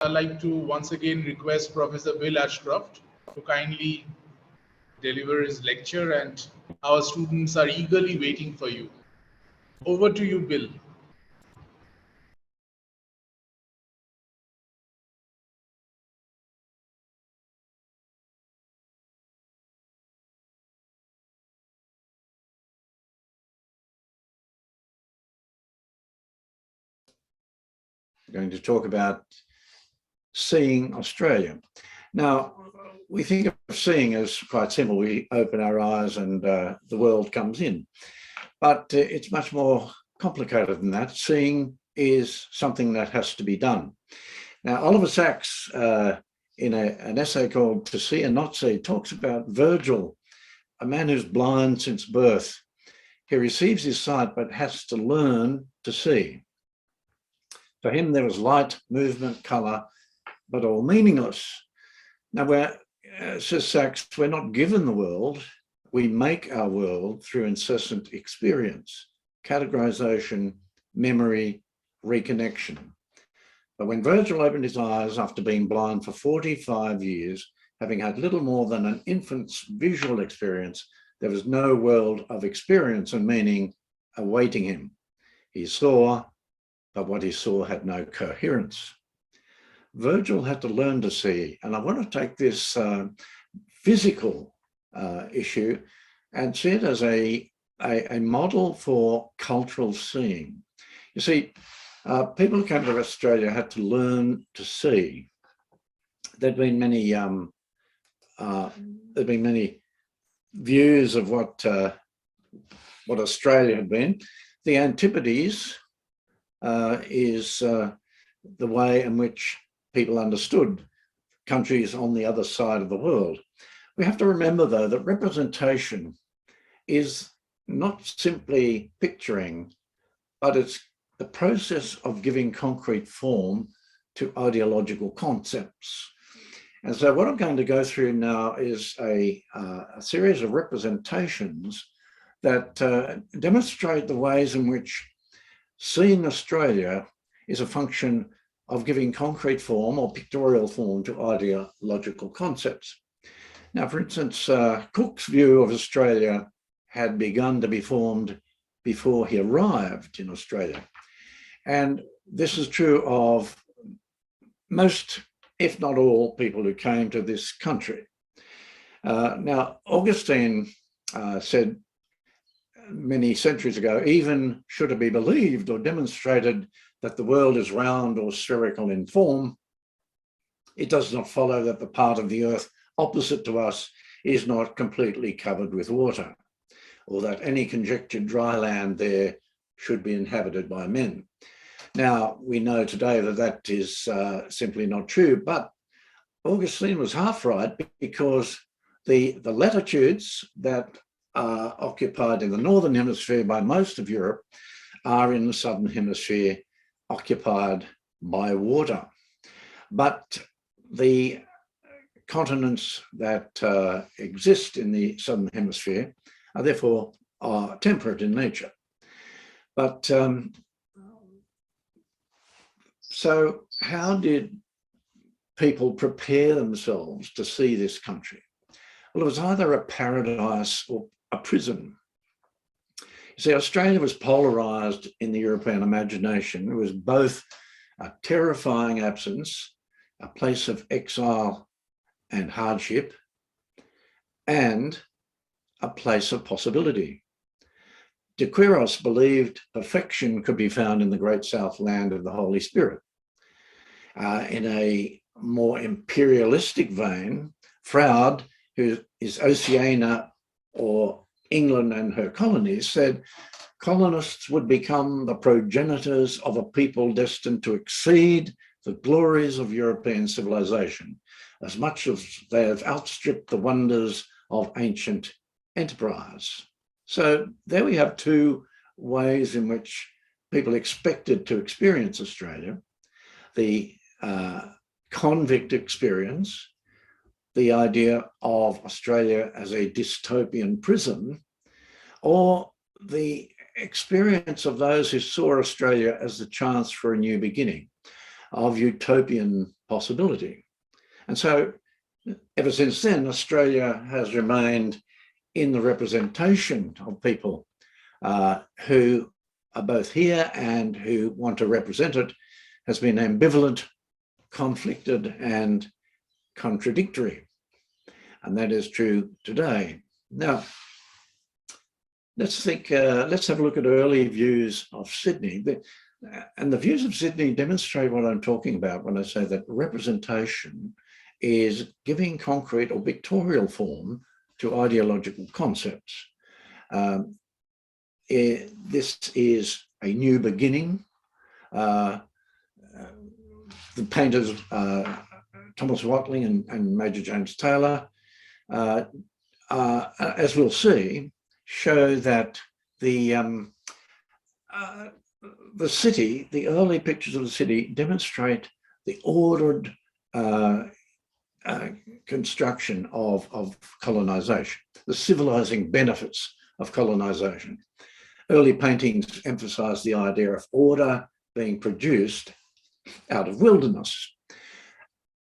I'd like to once again request Professor Bill Ashcroft to kindly deliver his lecture, and our students are eagerly waiting for you. Over to you, Bill. Going to talk about seeing Australia. Now, we think of seeing as quite simple. We open our eyes and the world comes in. But it's much more complicated than that. Seeing is something that has to be done. Now, Oliver Sacks, in an essay called To See and Not See, talks about Virgil, a man who's blind since birth. He receives his sight, but has to learn to see. For him, there was light, movement, colour, but all meaningless. Now, says Sacks, we're not given the world. We make our world through incessant experience, categorization, memory, reconnection. But when Virgil opened his eyes after being blind for 45 years, having had little more than an infant's visual experience, there was no world of experience and meaning awaiting him. He saw, but what he saw had no coherence. Virgil had to learn to see, and I want to take this physical issue and see it as a model for cultural seeing. You see, people who came to Australia had to learn to see. There'd been many views of what Australia had been. The Antipodes is the way in which people understood countries on the other side of the world. We have to remember, though, that representation is not simply picturing, but it's the process of giving concrete form to ideological concepts. And so what I'm going to go through now is a series of representations that demonstrate the ways in which seeing Australia is a function of giving concrete form or pictorial form to ideological concepts. Now, for instance, Cook's view of Australia had begun to be formed before he arrived in Australia. And this is true of most, if not all, people who came to this country. Now, Augustine said many centuries ago, even should it be believed or demonstrated that the world is round or spherical in form, it does not follow that the part of the earth opposite to us is not completely covered with water, or that any conjectured dry land there should be inhabited by men. Now, we know today that that is simply not true, but Augustine was half right, because the latitudes that are occupied in the northern hemisphere by most of Europe are in the southern hemisphere occupied by water. But the continents that exist in the southern hemisphere are therefore temperate in nature. But so how did people prepare themselves to see this country? Well, it was either a paradise or a prison. You see, Australia was polarised in the European imagination. It was both a terrifying absence, a place of exile and hardship, and a place of possibility. De Quiros believed perfection could be found in the great south land of the Holy Spirit. In a more imperialistic vein, Froude, who is Oceania or England and her colonies, said colonists would become the progenitors of a people destined to exceed the glories of European civilization, as much as they have outstripped the wonders of ancient enterprise. So there we have two ways in which people expected to experience Australia: the convict experience, the idea of Australia as a dystopian prison, or the experience of those who saw Australia as the chance for a new beginning. of utopian possibility. And so ever since then, Australia has remained in the representation of people who are both here and who want to represent it, has been ambivalent, conflicted, and contradictory. And that is true today. Now, let's have a look at early views of Sydney. And the views of Sydney demonstrate what I'm talking about when I say that representation is giving concrete or pictorial form to ideological concepts. This is a new beginning. The painters, Thomas Watling and Major James Taylor, as we'll see, show that the city, the early pictures of the city demonstrate the ordered construction of colonization, the civilizing benefits of colonization. Early paintings emphasize the idea of order being produced out of wilderness.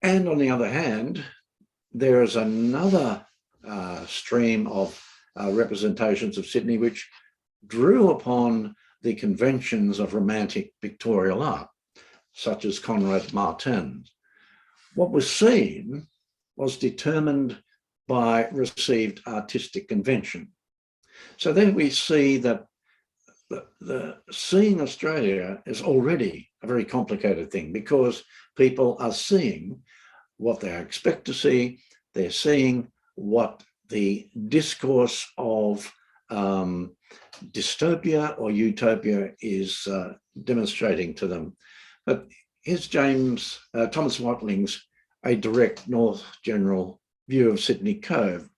And on the other hand, there is another stream of representations of Sydney which drew upon the conventions of romantic pictorial art, such as Conrad Martin's. What was seen was determined by received artistic convention. So then we see that the seeing Australia is already a very complicated thing, because people are seeing what they expect to see. They're seeing what the discourse of dystopia or utopia is demonstrating to them. But here's Thomas Watling's A Direct North General View of Sydney Cove.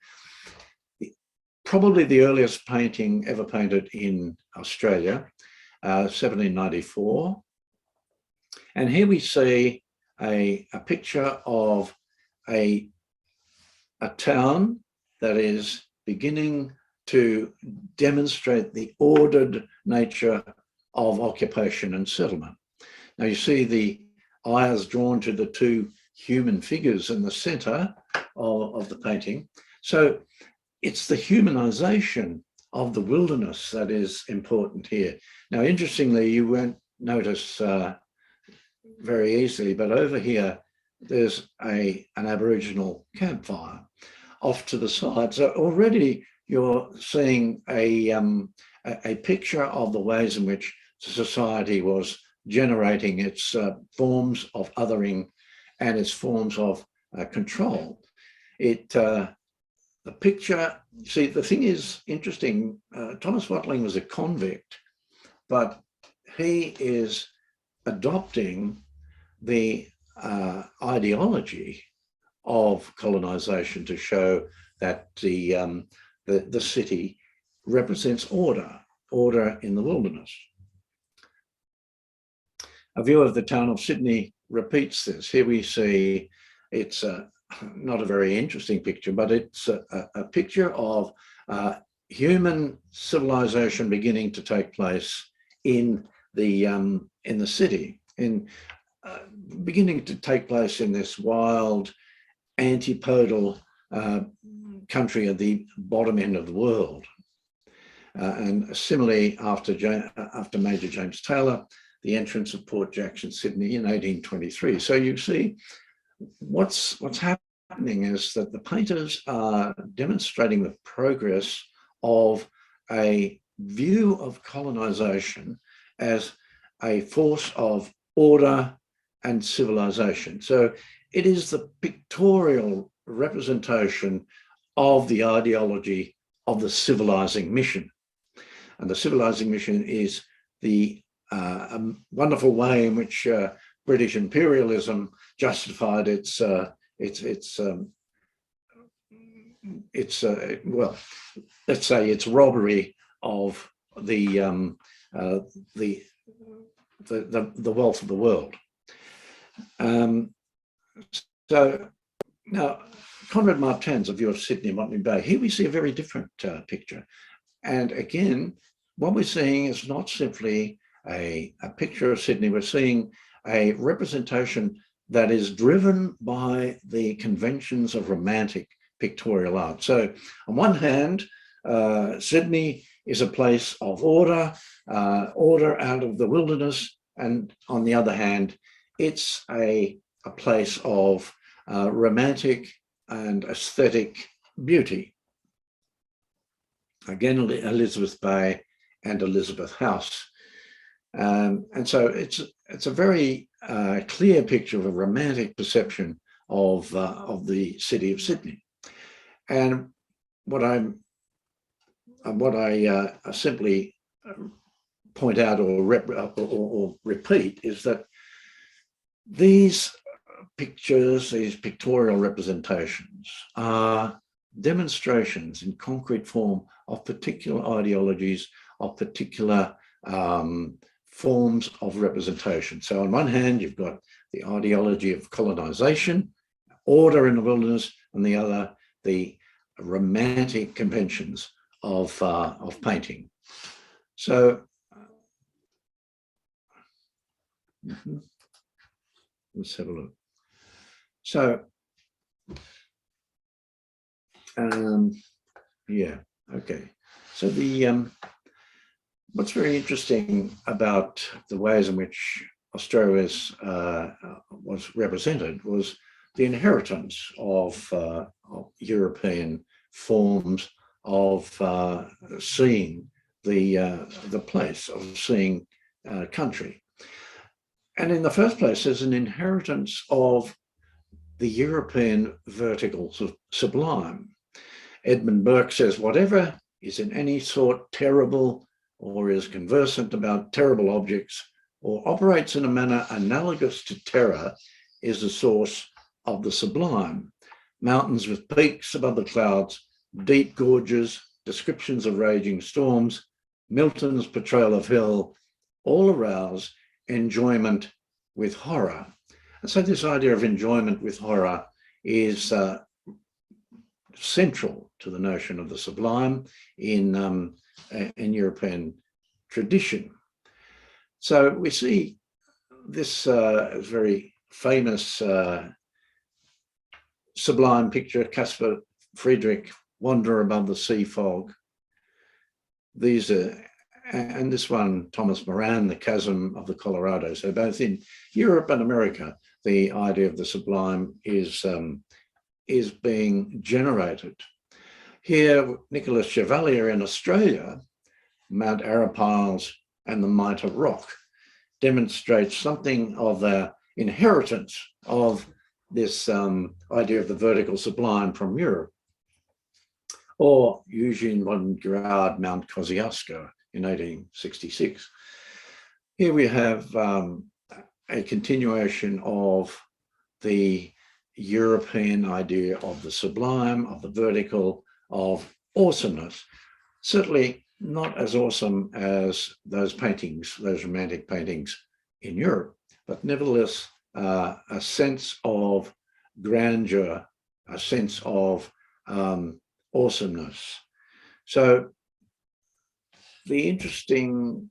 Probably the earliest painting ever painted in Australia, 1794. And here we see a picture of a town that is beginning to demonstrate the ordered nature of occupation and settlement. Now you see the eyes drawn to the two human figures in the center of the painting. So it's the humanization of the wilderness that is important here. Now, interestingly, you won't notice very easily, but over here, there's an Aboriginal campfire off to the side. So already you're seeing a picture of the ways in which society was generating its forms of othering and its forms of control. The picture, see, the thing is interesting, Thomas Watling was a convict, but he is adopting the ideology of colonization to show that the city represents order in the wilderness. A view of the town of Sydney repeats this. Here we see, it's not a very interesting picture, but it's a picture of human civilization beginning to take place in the city, beginning to take place in this wild, antipodal country at the bottom end of the world. And similarly, after Major James Taylor, the entrance of Port Jackson, Sydney in 1823. So you see, what's happening is that the painters are demonstrating the progress of a view of colonization as a force of order and civilization. So it is the pictorial representation of the ideology of the civilizing mission. And the civilizing mission is the wonderful way in which British imperialism justified its well, let's say its robbery of the wealth of the world. So now, Conrad Martin's A View of Sydney and Botany Bay. Here we see a very different picture, and again, what we're seeing is not simply a picture of Sydney. We're seeing a representation that is driven by the conventions of romantic pictorial art. So on one hand, Sydney is a place of order, order out of the wilderness, and on the other hand, it's a place of romantic and aesthetic beauty. Again, Elizabeth Bay and Elizabeth House. And so it's a very clear picture of a romantic perception of the city of Sydney. And what I simply point out or repeat is that these pictures, these pictorial representations, are demonstrations in concrete form of particular ideologies, of particular forms of representation. So on one hand, you've got the ideology of colonization, order in the wilderness, and the other, the romantic conventions of painting. So let's have a look. So yeah, okay. So the what's very interesting about the ways in which Australia was represented was the inheritance of European forms of seeing the place, of seeing country. And in the first place, there's an inheritance of the European vertical sublime. Edmund Burke says, whatever is in any sort terrible or is conversant about terrible objects or operates in a manner analogous to terror is the source of the sublime. Mountains with peaks above the clouds, deep gorges, descriptions of raging storms, Milton's portrayal of hell, all arouse enjoyment with horror. And so this idea of enjoyment with horror is central to the notion of the sublime in European tradition. So we see this very famous sublime picture, Caspar Friedrich, Wander Above the Sea Fog. These are, and this one, Thomas Moran, The Chasm of the Colorado. So both in Europe and America, the idea of the sublime is being generated. Here, Nicholas Chevalier in Australia, Mount Arapiles and the Mitre Rock, demonstrates something of the inheritance of this idea of the vertical sublime from Europe. Or Eugene von Gerard, Mount Kosciuszko in 1866. Here we have a continuation of the European idea of the sublime, of the vertical, of awesomeness. Certainly not as awesome as those paintings, those romantic paintings in Europe, but nevertheless a sense of grandeur, a sense of awesomeness. So the interesting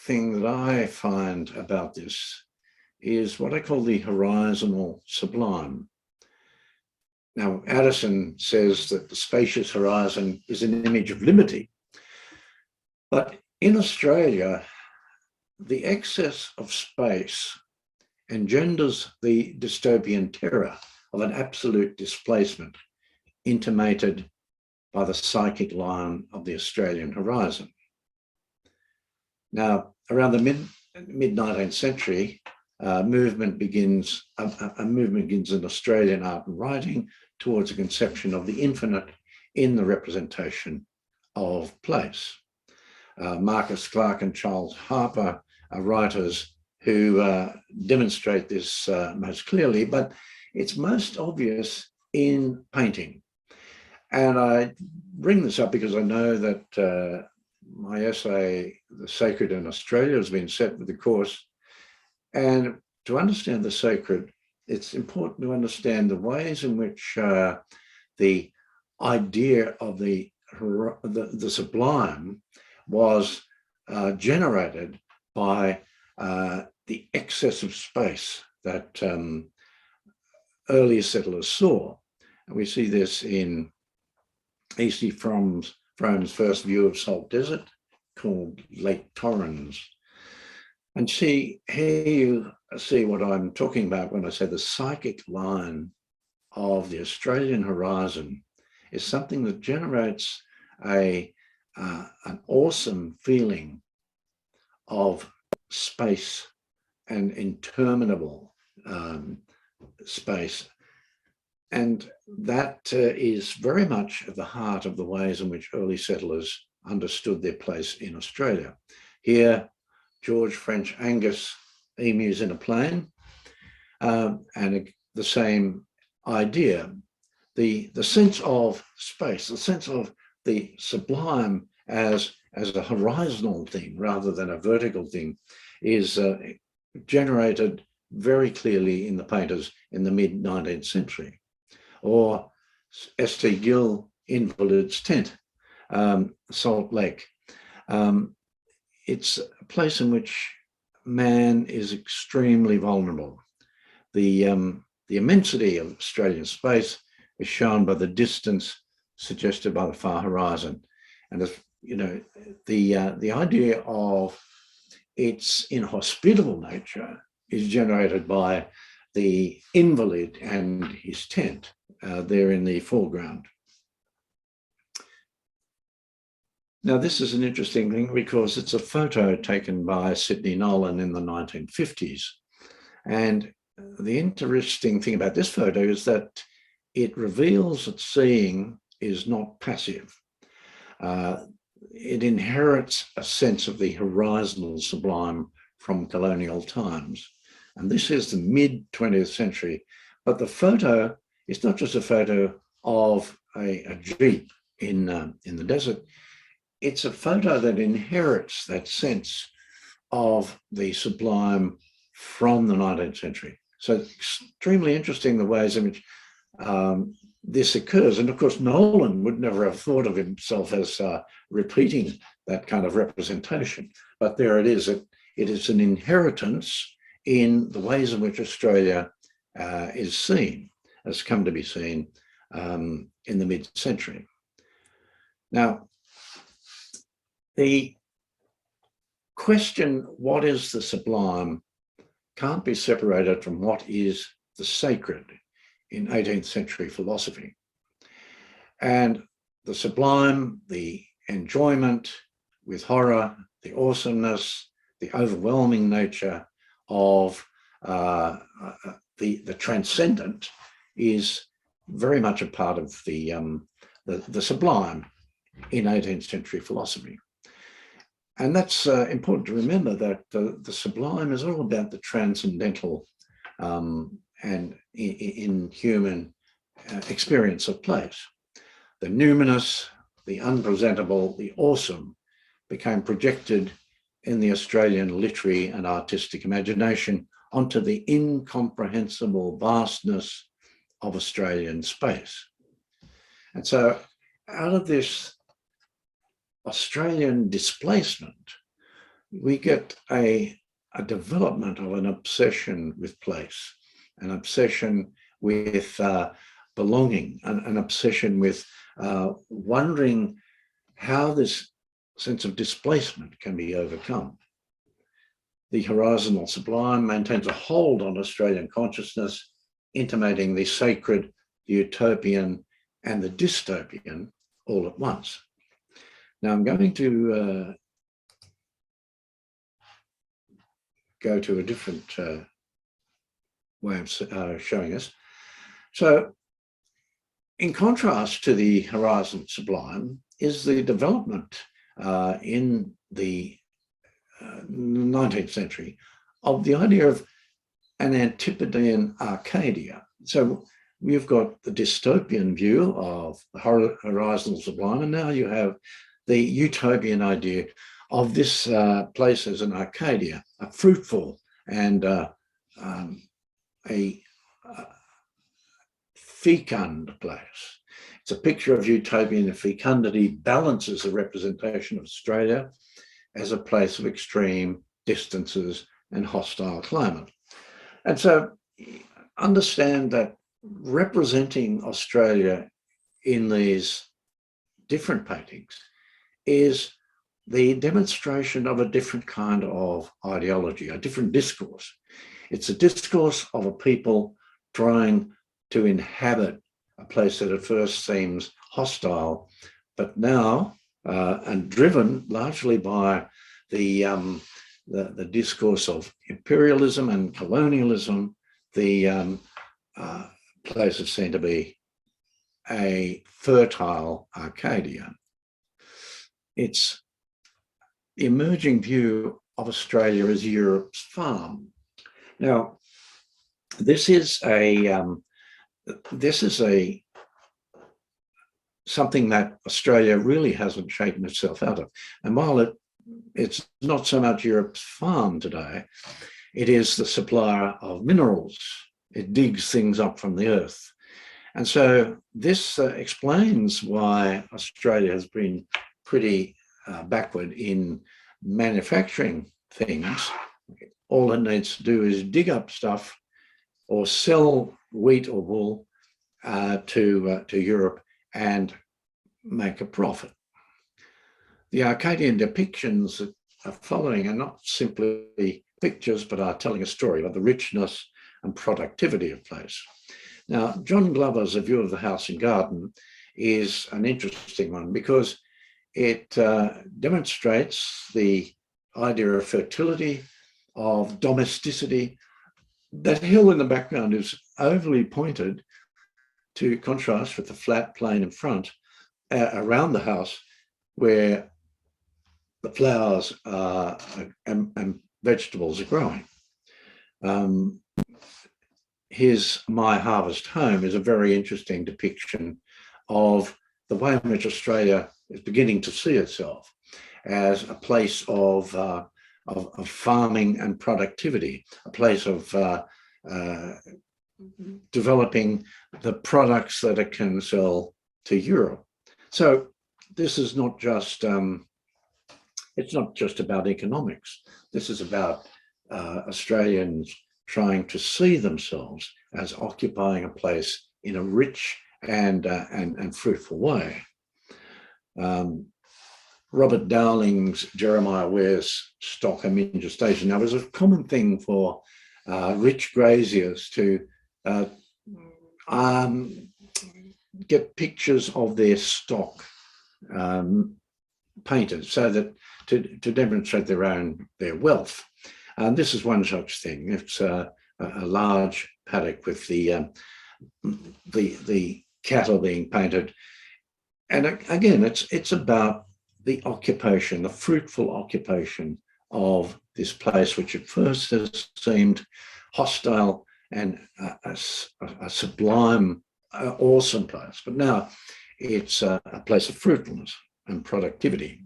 thing that I find about this is what I call the horizontal sublime. Now, Addison says that the spacious horizon is an image of liberty. But in Australia, the excess of space engenders the dystopian terror of an absolute displacement intimated by the psychic line of the Australian horizon. Now, around the mid-19th century, a movement begins in Australian art and writing towards a conception of the infinite in the representation of place. Marcus Clarke and Charles Harper are writers who demonstrate this most clearly, but it's most obvious in painting. And I bring this up because I know that my essay, The Sacred in Australia, has been set with the course. And to understand the sacred, it's important to understand the ways in which the idea of the sublime was generated by the the excess of space that earlier settlers saw. And we see this in E.C. Fromm's first view of salt desert, called Lake Torrens. And here you see what I'm talking about when I say the psychic line of the Australian horizon is something that generates an awesome feeling of space and interminable space. And that is very much at the heart of the ways in which early settlers understood their place in Australia. Here, George French Angus, emus in a plain, and the same idea. The sense of space, the sense of the sublime as a horizontal thing rather than a vertical thing is generated very clearly in the painters in the mid-19th century. Or S.T. Gill, Invalid's Tent, Salt Lake. It's a place in which man is extremely vulnerable. The immensity of Australian space is shown by the distance suggested by the far horizon. And as you know, the idea of its inhospitable nature is generated by the invalid and his tent there in the foreground. Now, this is an interesting thing because it's a photo taken by Sidney Nolan in the 1950s. And the interesting thing about this photo is that it reveals that seeing is not passive. It inherits a sense of the horizonal sublime from colonial times. And this is the mid-20th century. But the photo is not just a photo of a jeep in the desert. It's a photo that inherits that sense of the sublime from the 19th century. So it's extremely interesting the ways in which this occurs. And of course, Nolan would never have thought of himself as repeating that kind of representation. But there it is. It is an inheritance in the ways in which Australia is seen, has come to be seen in the mid-century. Now, the question, what is the sublime, can't be separated from what is the sacred in 18th century philosophy. And the sublime, the enjoyment with horror, the awesomeness, the overwhelming nature of the transcendent is very much a part of the sublime in 18th century philosophy. And that's important to remember, that the sublime is all about the transcendental and in human experience of place. The numinous, the unpresentable, the awesome became projected in the Australian literary and artistic imagination onto the incomprehensible vastness of Australian space. And so out of this Australian displacement, we get a development of an obsession with place, an obsession with belonging, an obsession with wondering how this sense of displacement can be overcome. The Horizonal Sublime maintains a hold on Australian consciousness, intimating the sacred, the utopian, and the dystopian all at once. Now I'm going to go to a different way of showing us. So in contrast to the Horizon Sublime is the development in the 19th century of the idea of an Antipodean Arcadia. So we've got the dystopian view of the Horizonal Sublime, and now you have the utopian idea of this place as an Arcadia, a fruitful and a fecund place. It's a picture of utopian fecundity, balances the representation of Australia as a place of extreme distances, and hostile climate. And so understand that representing Australia in these different paintings is the demonstration of a different kind of ideology, a different discourse. It's a discourse of a people trying to inhabit a place that at first seems hostile, but now, and driven largely by the discourse of imperialism and colonialism, the place is seen to be a fertile Arcadia. It's the emerging view of Australia as Europe's farm. Now, this is something that Australia really hasn't shaken itself out of. And while it's not so much Europe's farm today, it is the supplier of minerals. It digs things up from the earth. And so this explains why Australia has been pretty backward in manufacturing things. All it needs to do is dig up stuff or sell wheat or wool to Europe and make a profit. The Arcadian depictions that are following are not simply pictures, but are telling a story about the richness and productivity of place. Now, John Glover's A View of the House and Garden is an interesting one because it demonstrates the idea of fertility, of domesticity. That hill in the background is overly pointed to contrast with the flat plain in front around the house where the flowers and vegetables are growing. His My Harvest Home is a very interesting depiction of the way in which Australia is beginning to see itself as a place of farming and productivity, a place of developing the products that it can sell to Europe. So this is not just, it's not just about economics. This is about Australians trying to see themselves as occupying a place in a rich and fruitful way. Robert Dowling's Jeremiah Ware's Stock and Minja Station. Now, it was a common thing for rich graziers to get pictures of their stock painted so that to demonstrate their wealth. And this is one such thing. It's a large paddock with the cattle being painted. And again, it's about the occupation, the fruitful occupation of this place, which at first has seemed hostile and a sublime, awesome place. But now it's a place of fruitfulness and productivity.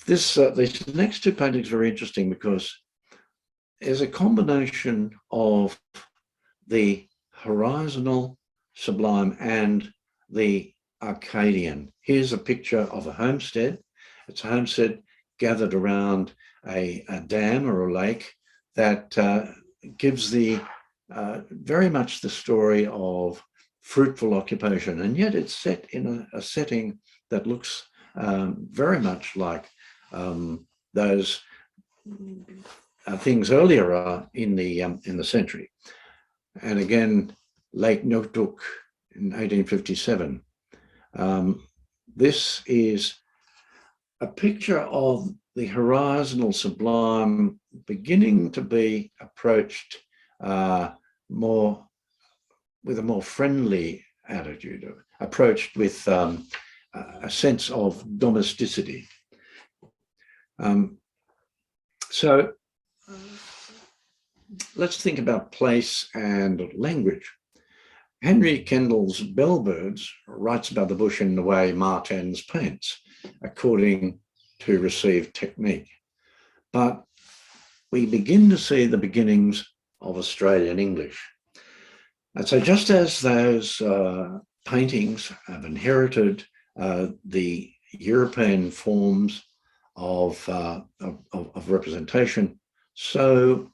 These next two paintings are very interesting because there's a combination of the Horizonal Sublime and the Arcadian. Here's a picture of a homestead. It's a homestead gathered around a dam or a lake that gives very much the story of fruitful occupation, and yet it's set in a setting that looks very much like those things earlier in the century. And again, Lake Notuk in 1857. This is a picture of the Horizonal Sublime beginning to be approached more with a more friendly attitude, approached with a sense of domesticity. So let's think about place and language. Henry Kendall's Bellbirds writes about the bush in the way Martens paints, according to received technique. But we begin to see the beginnings of Australian English. And so just as those paintings have inherited the European forms of representation. So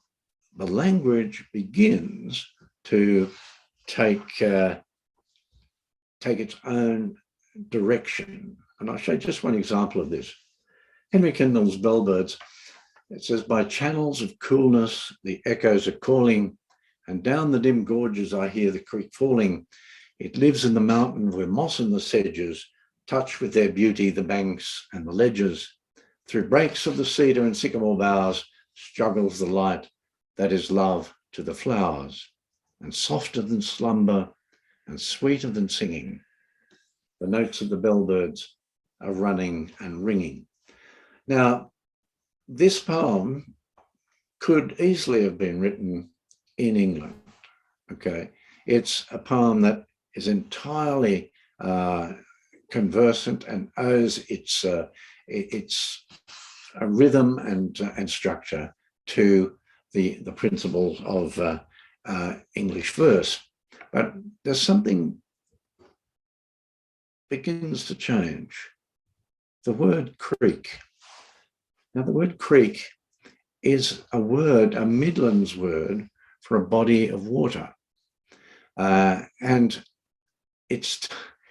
the language begins to take its own direction. And I'll show you just one example of this. Henry Kendall's Bellbirds, it says, by channels of coolness, the echoes are calling, and down the dim gorges I hear the creek falling. It lives in the mountain where moss and the sedges touch with their beauty the banks and the ledges. Through breaks of the cedar and sycamore boughs struggles the light that is love to the flowers, and softer than slumber and sweeter than singing, the notes of the bellbirds are running and ringing. Now, this poem could easily have been written in England, okay? It's a poem that is entirely conversant and owes its rhythm and structure to the principles of English verse. But there's something begins to change. The word creek. Now, the word creek is a word, a Midlands word for a body of water. And it's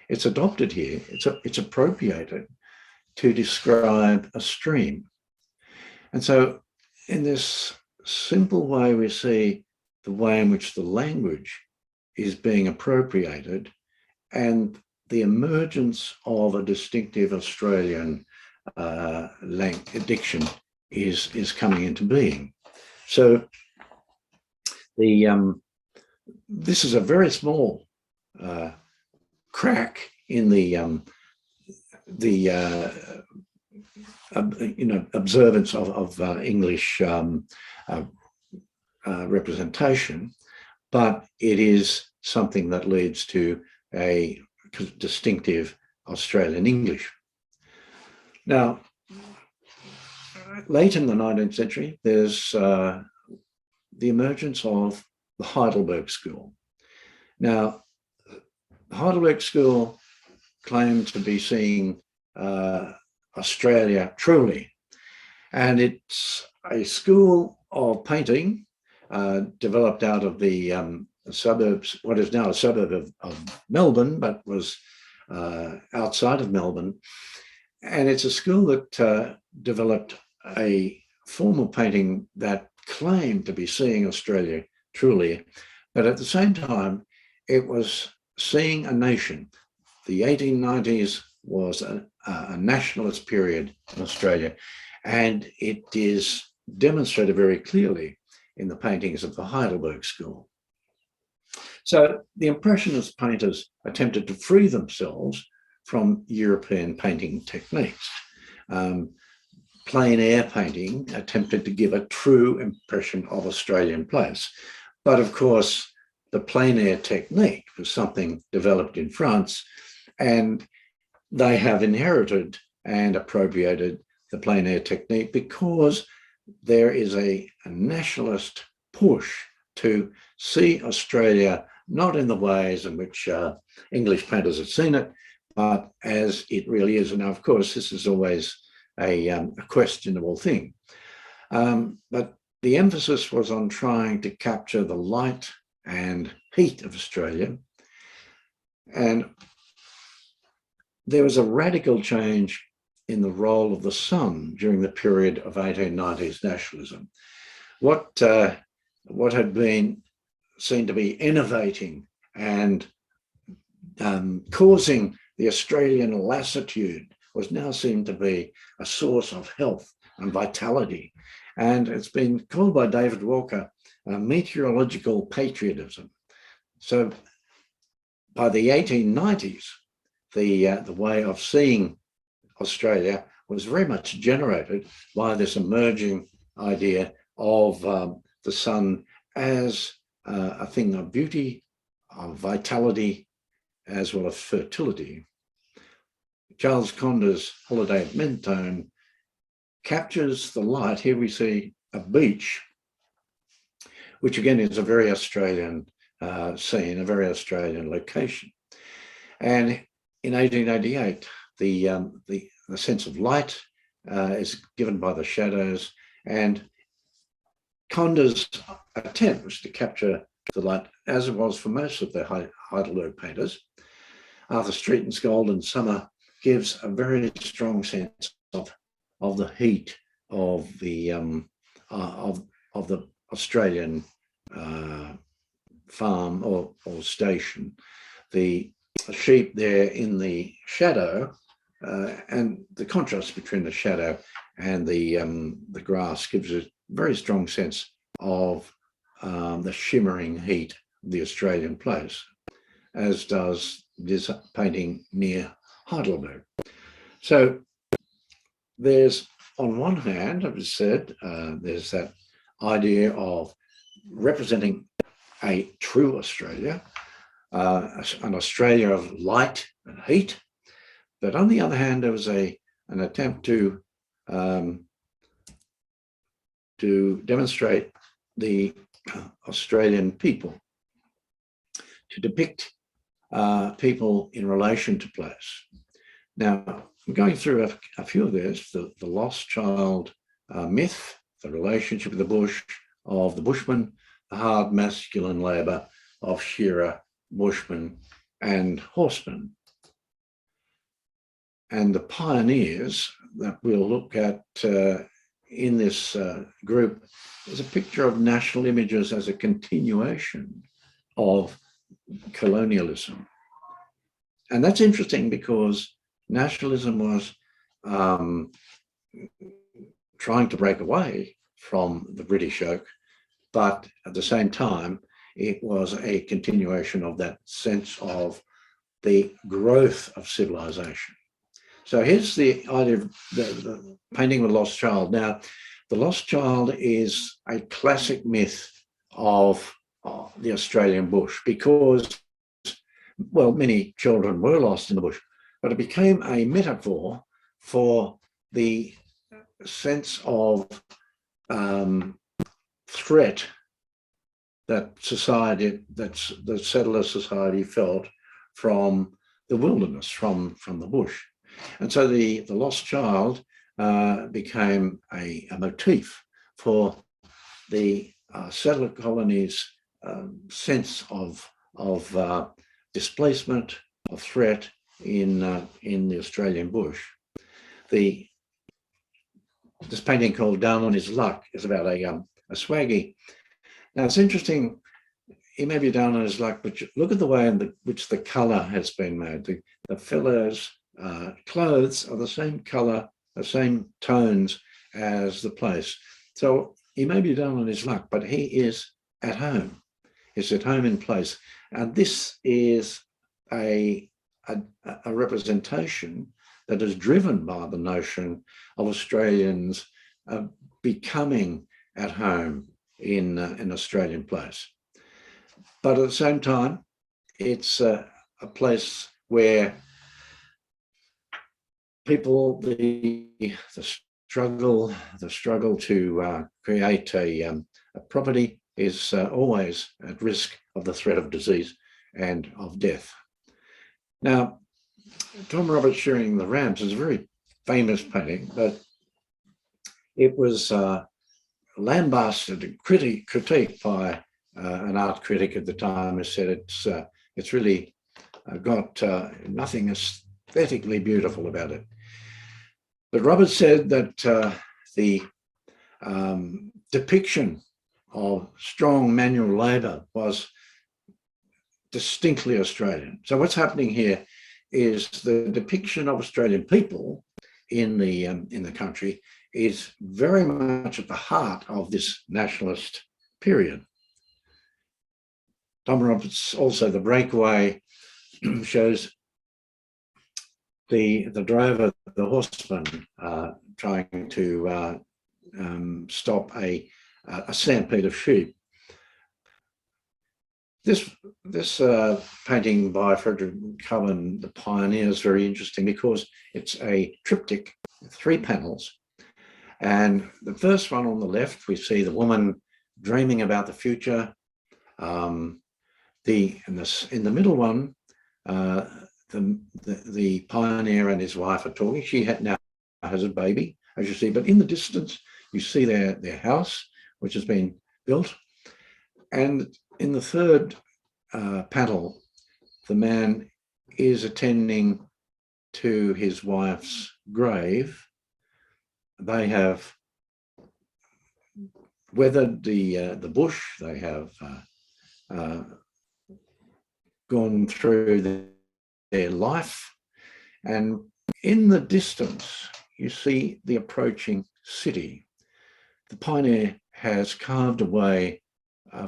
adopted here, it's appropriated to describe a stream. And so in this simple way, we see the way in which the language is being appropriated and the emergence of a distinctive Australian diction is coming into being. So this is a very small crack in the observance of English representation, but it is something that leads to a distinctive Australian English. Now, late in the 19th century, there's the emergence of the Heidelberg School. Now, the Heidelberg School claimed to be seeing Australia truly, and it's a school of painting developed out of the suburbs, what is now a suburb of Melbourne, but was outside of Melbourne. And it's a school that developed a form of painting that claimed to be seeing Australia truly, but at the same time, it was seeing a nation. The 1890s was a nationalist period in Australia, and it is demonstrated very clearly in the paintings of the Heidelberg School. So the Impressionist painters attempted to free themselves from European painting techniques. Plein air painting attempted to give a true impression of Australian place. But of course, the plein air technique was something developed in France, and they have inherited and appropriated the plein air technique because there is a nationalist push to see Australia not in the ways in which English painters have seen it, but as it really is. And now, of course, this is always a questionable thing. But the emphasis was on trying to capture the light and heat of Australia. And there was a radical change in the role of the sun during the period of 1890s nationalism. What had been seen to be innovating and causing the Australian lassitude was now seen to be a source of health and vitality. And it's been called by David Walker meteorological patriotism. So by the 1890s, the way of seeing Australia was very much generated by this emerging idea of the sun as a thing of beauty, of vitality, as well as fertility. Charles Conder's Holiday at Mentone captures the light. Here we see a beach, which again is a very Australian scene, a very Australian location. And in 1888, the sense of light is given by the shadows, and Conder's attempt was to capture the light, as it was for most of the Heidelberg painters. Arthur Streeton's Golden Summer gives a very strong sense of the heat of the Australian farm or station. The sheep there in the shadow, and the contrast between the shadow and the grass gives a very strong sense of the shimmering heat of the Australian place, as does this painting near Heidelberg. So there's, on one hand, as I said, there's that idea of representing a true Australia, an Australia of light and heat. But on the other hand, there was an attempt to demonstrate the Australian people, to depict people in relation to place. Now, I'm going through a few of this: the lost child myth, the relationship with the bush of the bushman, the hard masculine labour of shearer, bushman and horseman. And the pioneers that we'll look at in this group is a picture of national images as a continuation of colonialism. And that's interesting because nationalism was trying to break away from the British yoke, but at the same time, it was a continuation of that sense of the growth of civilization. So here's the idea of the painting of the lost child. Now, the lost child is a classic myth of the Australian bush because, well, many children were lost in the bush, but it became a metaphor for the sense of threat that society, that the settler society felt from the wilderness, from the bush. And so the lost child became a motif for the settler colonies' sense of displacement, of threat in the Australian bush. This painting called Down on His Luck is about a swaggy. Now it's interesting, he may be down on his luck, but look at the way in which the colour has been made. The fellow's clothes are the same colour, the same tones as the place. So he may be down on his luck, but he is at home. He's at home in place. And this is a representation that is driven by the notion of Australians becoming at home in an Australian place. But at the same time, it's a place where people, the struggle to create a property is always at risk of the threat of disease and of death. Now, Tom Roberts Shearing the Rams is a very famous painting, but it was lambasted and critiqued by an art critic at the time, who said it's really got nothing aesthetically beautiful about it. But Roberts said that the depiction of strong manual labour was distinctly Australian. So what's happening here is the depiction of Australian people in the country is very much at the heart of this nationalist period. Tom Roberts, also the breakaway, shows the drover, the horseman, trying to stop a stampede of sheep. This painting by Frederick Caliban, The Pioneer, is very interesting because it's a triptych, 3 panels. And the first one on the left, we see the woman dreaming about the future. In the middle one, the pioneer and his wife are talking. She now has a baby, as you see, but in the distance, you see their house, which has been built. And in the third panel, the man is attending to his wife's grave. They have weathered the bush. They have gone through their life. And in the distance, you see the approaching city. The pioneer has carved a way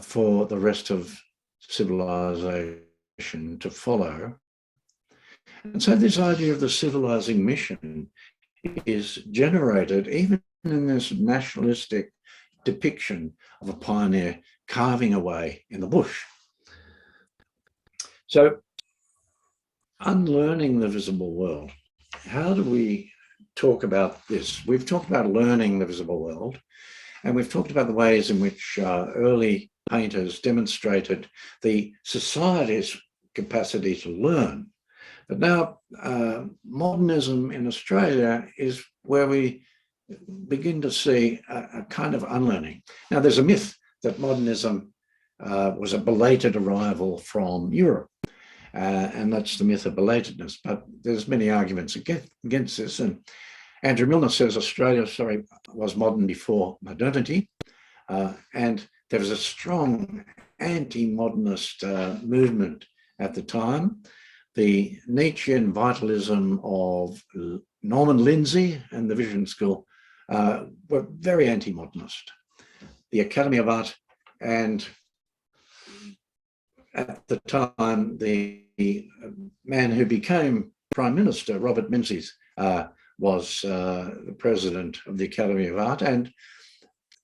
for the rest of civilization to follow. And so this idea of the civilizing mission is generated even in this nationalistic depiction of a pioneer carving away in the bush. So, unlearning the visible world. How do we talk about this? We've talked about learning the visible world, and we've talked about the ways in which early painters demonstrated the society's capacity to learn. But now modernism in Australia is where we begin to see a kind of unlearning. Now, there's a myth that modernism was a belated arrival from Europe. And that's the myth of belatedness, but there's many arguments against this. And Andrew Milner says Australia, was modern before modernity. And there was a strong anti-modernist movement at the time. The Nietzschean vitalism of Norman Lindsay and the Vision School were very anti-modernist. The Academy of Art and at the time, the man who became Prime Minister, Robert Menzies, was the president of the Academy of Art. And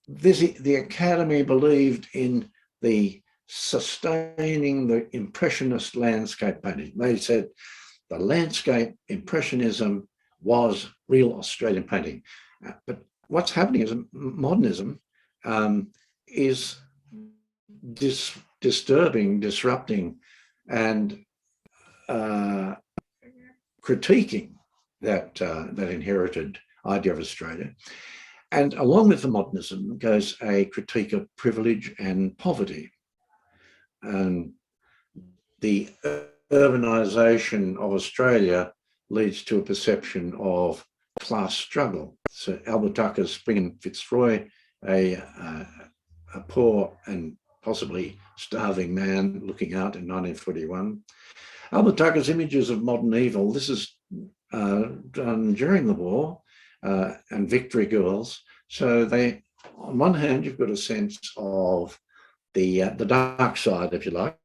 the Academy believed in the sustaining the Impressionist landscape painting. They said the landscape Impressionism was real Australian painting. But what's happening is modernism is disturbing, disrupting, and critiquing that inherited idea of Australia. And along with the modernism goes a critique of privilege and poverty. And the urbanisation of Australia leads to a perception of class struggle. So Albert Tucker's Spring and Fitzroy, a poor and possibly starving man looking out in 1941. Albert Tucker's images of modern evil, this is done during the war, and victory girls. So they, on one hand, you've got a sense of the dark side, if you like,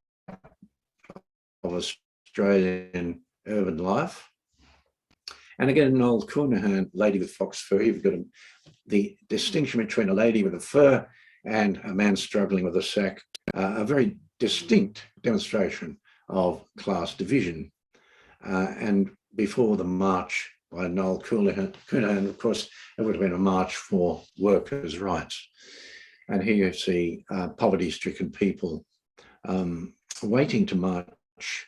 of Australian urban life. And again, Noel Counihan, Lady with Fox Fur, you've got the distinction between a lady with a fur and a man struggling with a sack, a very distinct demonstration of class division. And before the march by Noel Counihan, of course, it would have been a march for workers' rights. And here you see poverty-stricken people waiting to march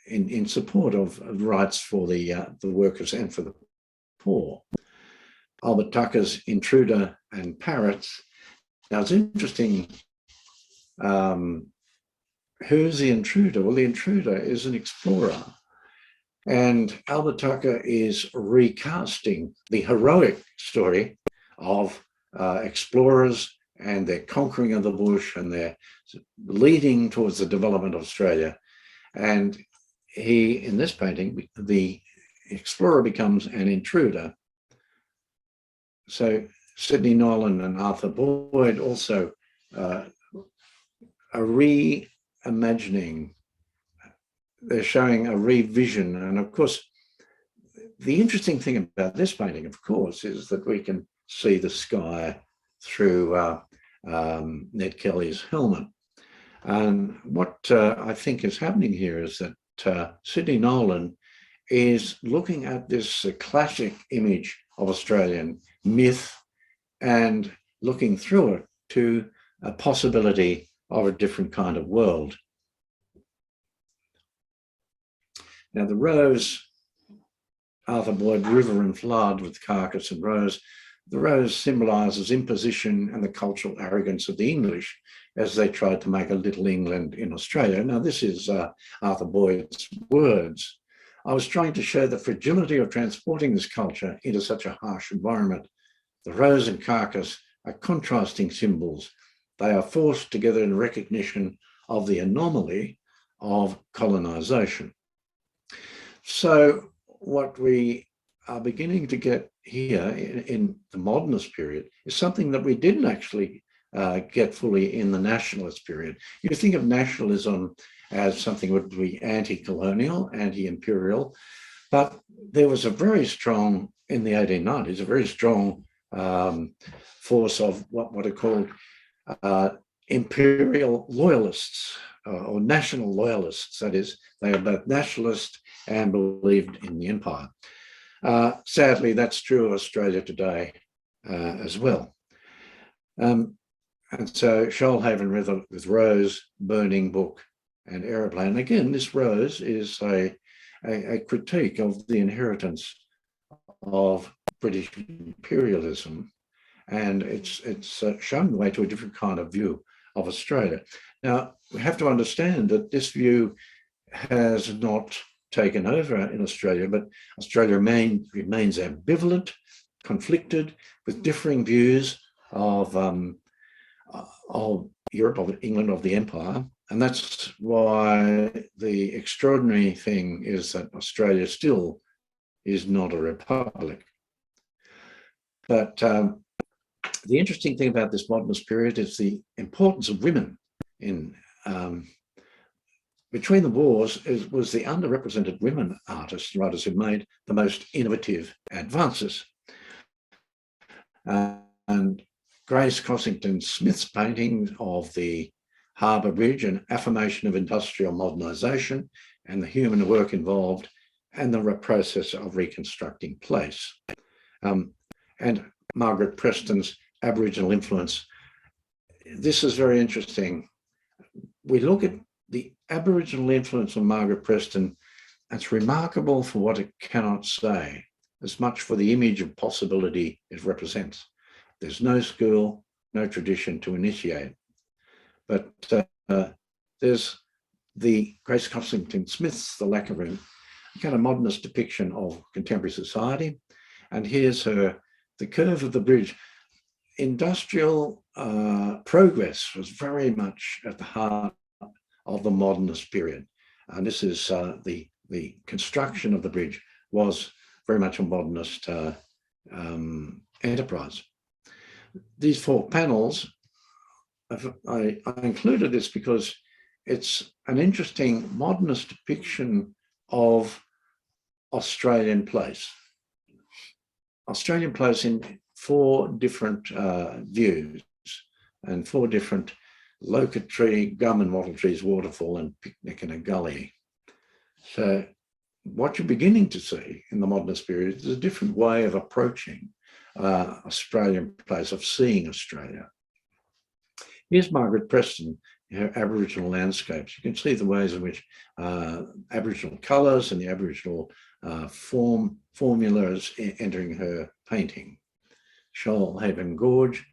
in support of rights for the workers and for the poor. Albert Tucker's Intruder and Parrots. Now it's interesting, who's the intruder? Well, the intruder is an explorer. And Albert Tucker is recasting the heroic story of explorers and their conquering of the bush and their leading towards the development of Australia. And he, in this painting, the explorer becomes an intruder. So Sidney Nolan and Arthur Boyd also are reimagining, they're showing a revision. And of course, the interesting thing about this painting, of course, is that we can see the sky through Ned Kelly's helmet. And what I think is happening here is that Sidney Nolan is looking at this classic image of Australian myth and looking through it to a possibility of a different kind of world. Now, the rose Arthur Boyd, river and flood with carcass and rose. The rose symbolises imposition and the cultural arrogance of the English as they tried to make a little England in Australia. Now, this is Arthur Boyd's words. I was trying to show the fragility of transporting this culture into such a harsh environment. The rose and carcass are contrasting symbols. They are forced together in recognition of the anomaly of colonisation. So what we are beginning to get here in the modernist period is something that we didn't actually get fully in the nationalist period. You think of nationalism as something that would be anti-colonial, anti-imperial, but there was a very strong, in the 1890s, a very strong force of what are called imperial loyalists or national loyalists. That is, they are both nationalist and believed in the empire. Sadly, that's true of Australia today as well. And so Shoalhaven River with Rose, Burning Book and Aeroplane. Again, this Rose is a critique of the inheritance of British imperialism, and it's shown the way to a different kind of view of Australia. Now, we have to understand that this view has not taken over in Australia, but Australia remains ambivalent, conflicted, with differing views of Europe, of England, of the empire. And that's why the extraordinary thing is that Australia still is not a republic. But the interesting thing about this modernist period is the importance of women in between the wars. Was the underrepresented women artists, writers who made the most innovative advances. And Grace Cossington Smith's painting of the Harbour Bridge, an affirmation of industrial modernisation and the human work involved, and the process of reconstructing place. And Margaret Preston's Aboriginal influence. This is very interesting. We look at the Aboriginal influence on Margaret Preston. It's remarkable for what it cannot say, as much for the image of possibility it represents. There's no school, no tradition to initiate. But there's the Grace Cossington Smith's The Lacquer Room, a kind of modernist depiction of contemporary society. And here's the curve of the bridge. Industrial progress was very much at the heart of the modernist period. And this is the construction of the bridge was very much a modernist enterprise. These 4 panels, I included this because it's an interesting modernist depiction of Australian place. Australian place in 4 different views and 4 different locatory, gum and wattle trees, waterfall and picnic in a gully. So what you're beginning to see in the modernist period is a different way of approaching Australian place, of seeing Australia. Here's Margaret Preston, her Aboriginal landscapes. You can see the ways in which Aboriginal colours and the Aboriginal formulas entering her painting. Shoalhaven Gorge,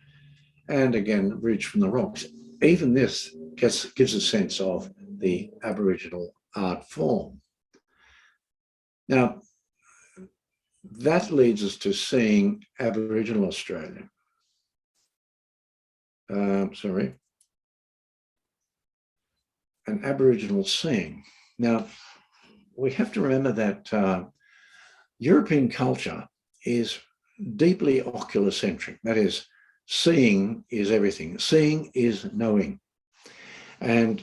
and again, Ridge from the Rocks. Even this gives a sense of the Aboriginal art form. Now, that leads us to seeing Aboriginal Australia. An Aboriginal seeing. Now, we have to remember that European culture is deeply oculocentric. That is, seeing is everything. Seeing is knowing. And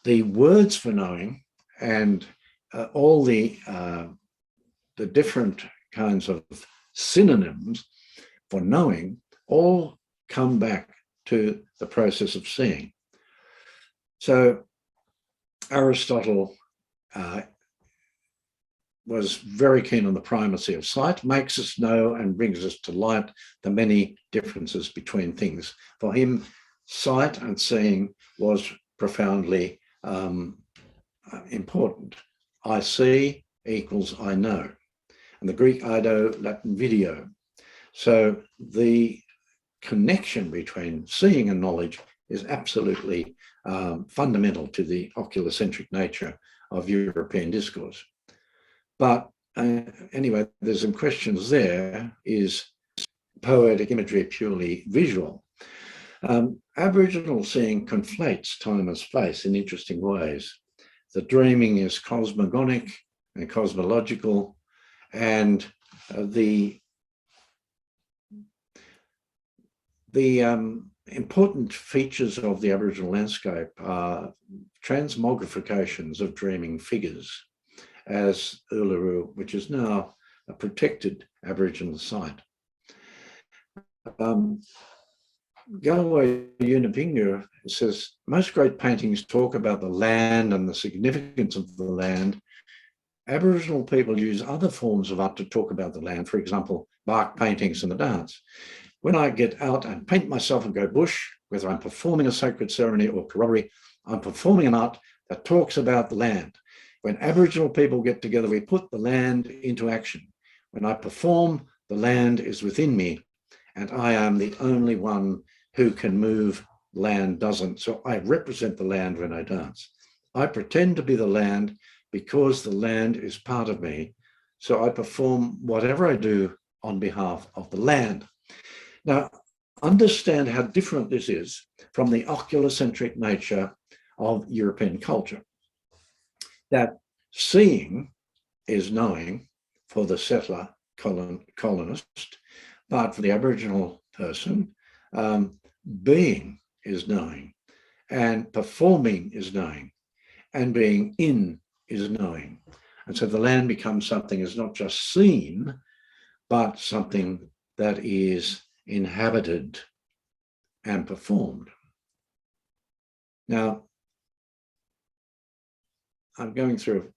the words for knowing and all the different kinds of synonyms for knowing all come back to the process of seeing. So Aristotle was very keen on the primacy of sight, makes us know and brings us to light the many differences between things. For him, sight and seeing was profoundly important. I see equals I know. and the Greek Ido, Latin video. So the connection between seeing and knowledge is absolutely fundamental to the oculocentric nature of European discourse. But anyway, there's some questions there. Is poetic imagery purely visual? Aboriginal seeing conflates time and space in interesting ways. The dreaming is cosmogonic and cosmological, and the important features of the Aboriginal landscape are transmogrifications of dreaming figures, as Uluru, which is now a protected Aboriginal site. Galway Unipingu says, most great paintings talk about the land and the significance of the land. Aboriginal people use other forms of art to talk about the land, for example, bark paintings and the dance. When I get out and paint myself and go bush, whether I'm performing a sacred ceremony or corroboree, I'm performing an art that talks about the land. When Aboriginal people get together, we put the land into action. When I perform, the land is within me, and I am the only one who can move, land doesn't. So I represent the land when I dance. I pretend to be the land because the land is part of me. So I perform whatever I do on behalf of the land. Now, understand how different this is from the oculocentric nature of European culture. That seeing is knowing for the settler colonist, but for the Aboriginal person, being is knowing, and performing is knowing, and being in is knowing. And so the land becomes something that's not just seen, but something that is inhabited and performed. Now, I'm going through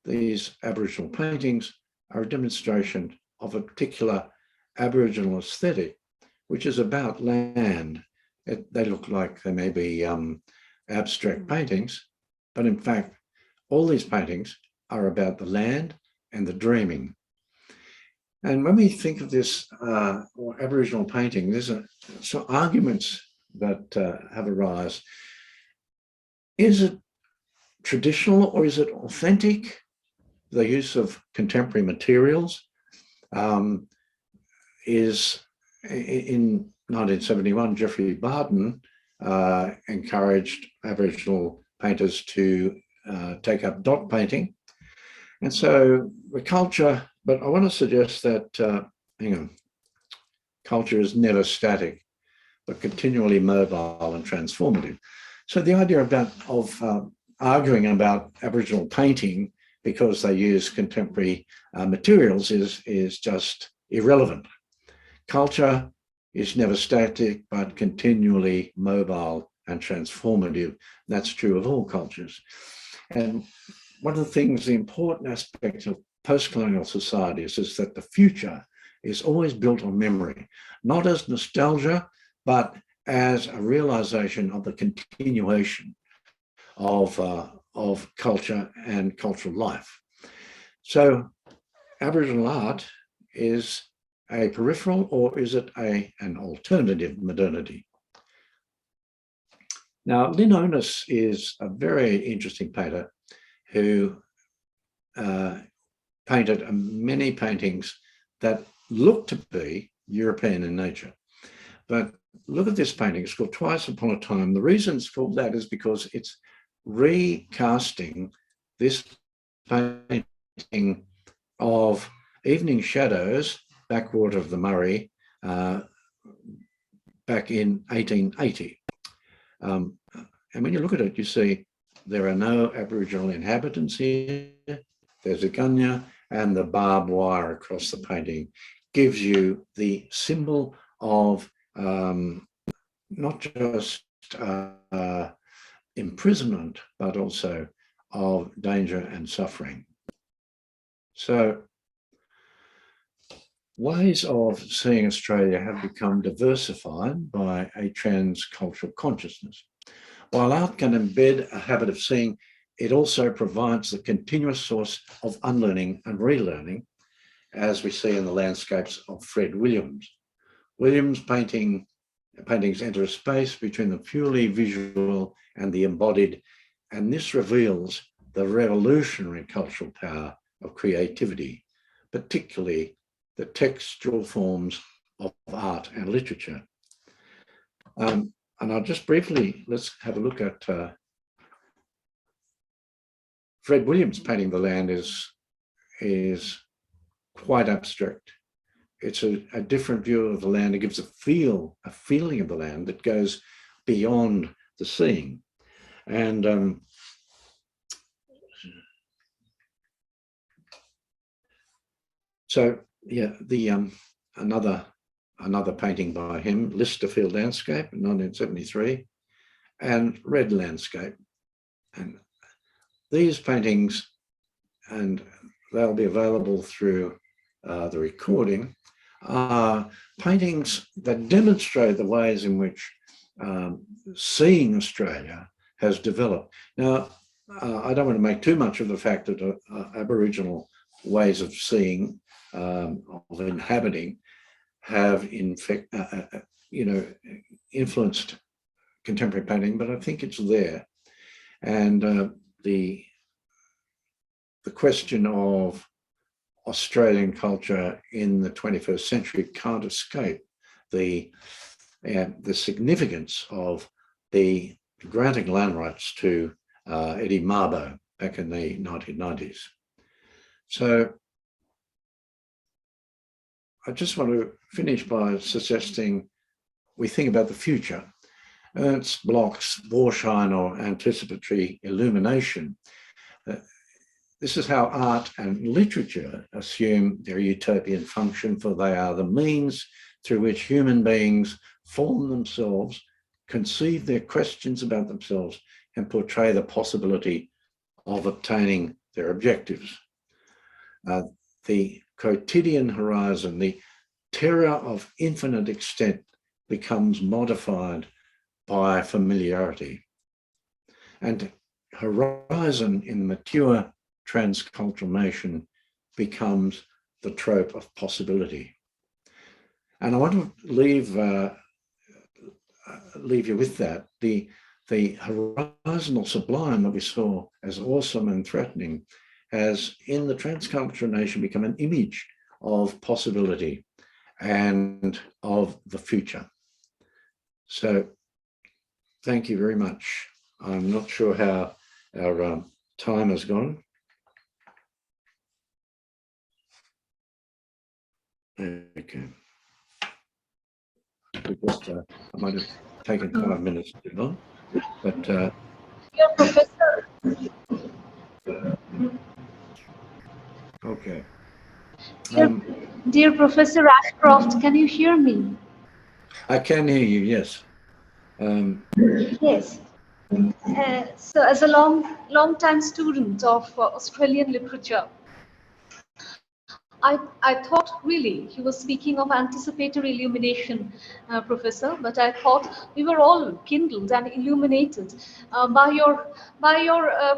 these Aboriginal paintings are a demonstration of a particular Aboriginal aesthetic, which is about land. They look like they may be abstract paintings, but in fact, all these paintings are about the land and the dreaming. And when we think of this Aboriginal painting, there's some arguments that have arisen. Is it traditional or is it authentic? The use of contemporary materials is, in 1971, Geoffrey Barton encouraged Aboriginal painters to take up dot painting. And so the culture, but I want to suggest that, culture is never static, but continually mobile and transformative. So the idea of arguing about Aboriginal painting because they use contemporary materials is just irrelevant. Culture is never static, but continually mobile and transformative. That's true of all cultures. And one of the things, the important aspect of post-colonial societies is that the future is always built on memory, not as nostalgia, but as a realization of the continuation of culture and cultural life. So Aboriginal art is a peripheral, or is it an alternative modernity? Now, Lynn Onus is a very interesting painter who painted many paintings that look to be European in nature. But look at this painting, it's called Twice Upon a Time. The reason it's called that is because it's recasting this painting of evening shadows, backwater of the Murray, back in 1880. And when you look at it, you see there are no Aboriginal inhabitants here. There's a gunya, and the barbed wire across the painting gives you the symbol of not just imprisonment, but also of danger and suffering. So ways of seeing Australia have become diversified by a transcultural consciousness. While art can embed a habit of seeing, it also provides the continuous source of unlearning and relearning. as we see in the landscapes of Fred Williams. Williams' paintings enter a space between the purely visual and the embodied, and this reveals the revolutionary cultural power of creativity, particularly the textual forms of art and literature. And I'll just briefly, let's have a look at Fred Williams' painting The Land is quite abstract. It's a different view of the land. It gives a feeling of the land that goes beyond the seeing. And so, yeah, the another painting by him, Listerfield Landscape in 1973, and Red Landscape. And these paintings, and they'll be available through the recording, are paintings that demonstrate the ways in which seeing Australia has developed. Now, I don't want to make too much of the fact that Aboriginal ways of seeing, of inhabiting, have in fact, influenced contemporary painting, but I think it's there. And the question of Australian culture in the 21st century can't escape the significance of the granting land rights to Eddie Mabo back in the 1990s. So I just want to finish by suggesting we think about the future. Ernst Bloch's Vorschein or Anticipatory Illumination. This is how art and literature assume their utopian function, for they are the means through which human beings form themselves, conceive their questions about themselves, and portray the possibility of obtaining their objectives. The quotidian horizon, the terror of infinite extent, becomes modified by familiarity. And horizon in mature transculturation becomes the trope of possibility. And I want to leave you with that. The horizonal sublime that we saw as awesome and threatening has, in the transculturation, become an image of possibility and of the future. So thank you very much. I'm not sure how our time has gone. Okay. Because I might have taken 5 minutes too long, but Dear Professor. okay. Dear Professor Ashcroft, can you hear me? I can hear you, yes. Yes. So as a long-time student of Australian literature, I thought really he was speaking of anticipatory illumination, Professor, but I thought we were all kindled and illuminated by your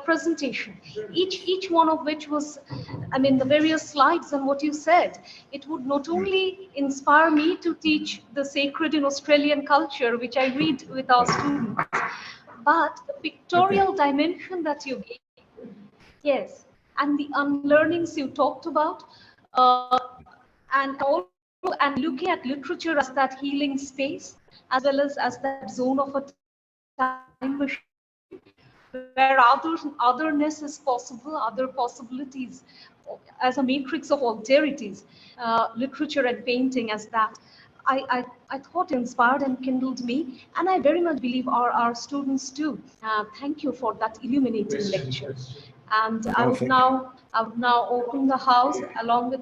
presentation. Each one of which was, I mean, the various slides and what you said, it would not only inspire me to teach the sacred in Australian culture, which I read with our students, but the pictorial dimension that you gave, yes, and the unlearnings you talked about, and looking at literature as that healing space, as well as that zone of a time machine where otherness is possible, other possibilities as a matrix of alterities, literature and painting as that. I thought inspired and kindled me, and I very much believe our students too. Thank you for that illuminating lecture. And I would now open the house along with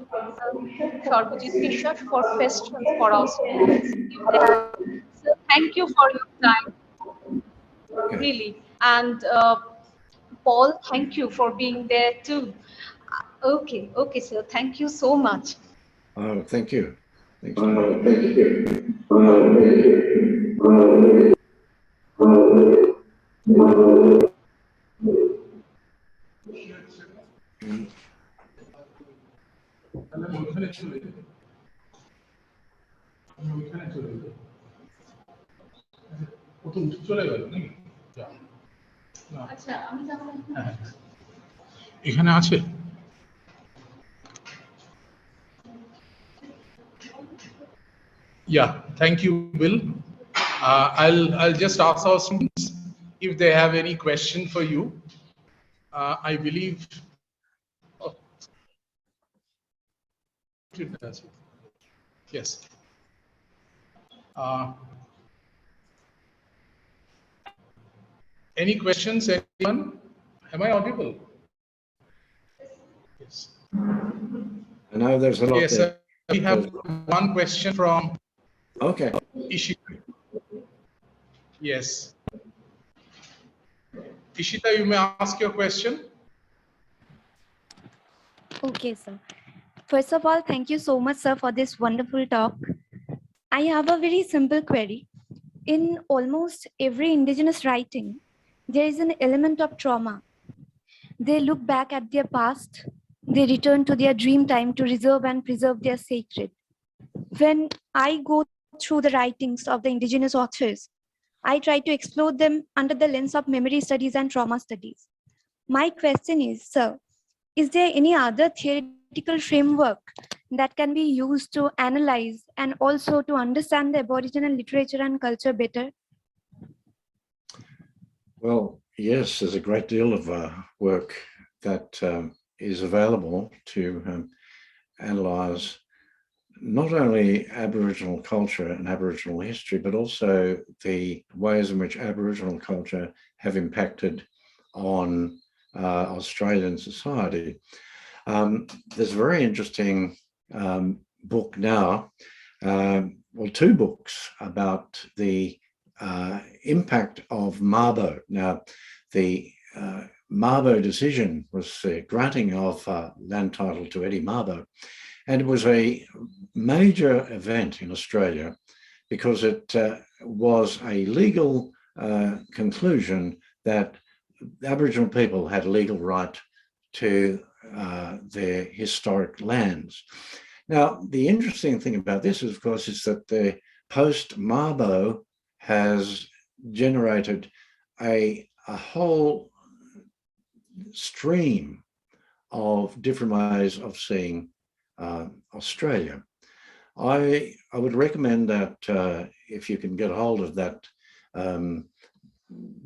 Sharbajit বিশ্বাস for questions for our students. So thank you for your time, really. And Paul, thank you for being there too. Okay, sir. Thank you so much. Oh, thank you. Thanks. এখানে আছে Yeah, thank you, Bill. I'll just ask our students if they have any question for you. I believe. Oh. Yes. Any questions? Anyone? Am I audible? Yes. I know there's a lot Yes, there. we have one question from Okay. Ishita. Yes. Ishita, you may ask your question. Okay, sir. First of all, thank you so much, sir, for this wonderful talk. I have a very simple query. In almost every indigenous writing, there is an element of trauma. They look back at their past. They return to their dream time to reserve and preserve their sacred. When I go through the writings of the indigenous authors, I try to explore them under the lens of memory studies and trauma studies. My question is, sir, is there any other theoretical framework that can be used to analyze and also to understand the Aboriginal literature and culture better? Well, yes, there's a great deal of work that is available to analyse not only Aboriginal culture and Aboriginal history, but also the ways in which Aboriginal culture have impacted on Australian society. There's a very interesting book now, well, two books about the impact of Mabo. Now, the Mabo decision was the granting of land title to Eddie Mabo, and it was a major event in Australia because it was a legal conclusion that Aboriginal people had a legal right to their historic lands. Now, the interesting thing about this, of course, is that the post-Mabo has generated a whole stream of different ways of seeing Australia. I would recommend that if you can get hold of that,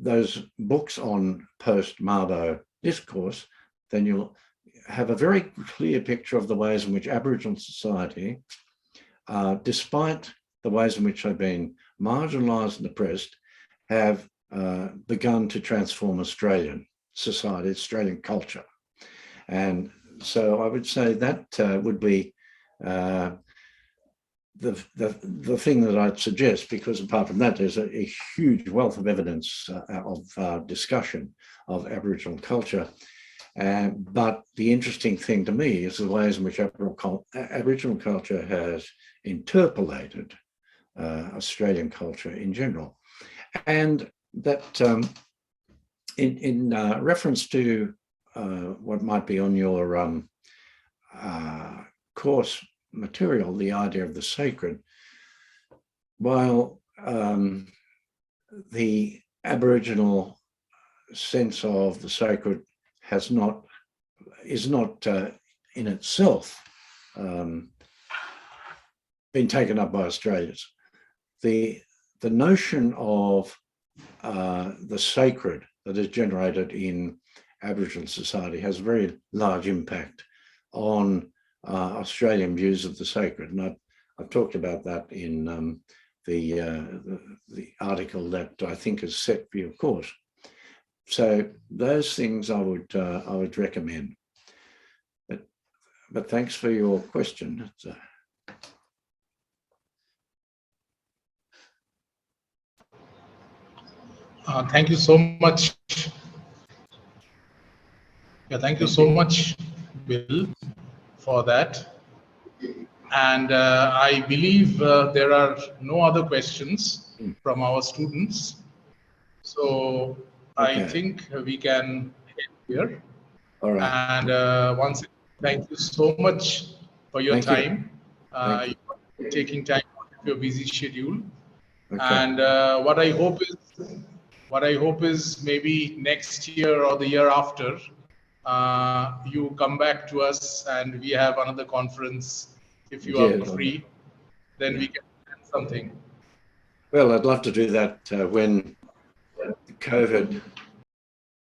those books on post-Mabo discourse, then you'll have a very clear picture of the ways in which Aboriginal society, despite the ways in which they've been marginalised and oppressed, have begun to transform Australian society, Australian culture. And so I would say that would be the thing that I'd suggest, because apart from that, there's a huge wealth of evidence of discussion of Aboriginal culture. But the interesting thing to me is the ways in which Aboriginal culture has interpolated Australian culture in general. And that in reference to what might be on your course material, the idea of the sacred, while the Aboriginal sense of the sacred is not in itself been taken up by Australians. The notion of the sacred that is generated in Aboriginal society has a very large impact on Australian views of the sacred, and I've talked about that in the article that I think is set for your course. So those things I would recommend. But thanks for your question. Thank you so much. Yeah, thank you so much, Bill, for that. And I believe there are no other questions from our students. So I think we can end here. All right. And once again, thank you so much for your Thank you. time. Thank you. You're taking time out of your busy schedule. Okay. And what I hope is maybe next year or the year after, you come back to us and we have another conference. If you are free, then we can plan something. Well, I'd love to do that when COVID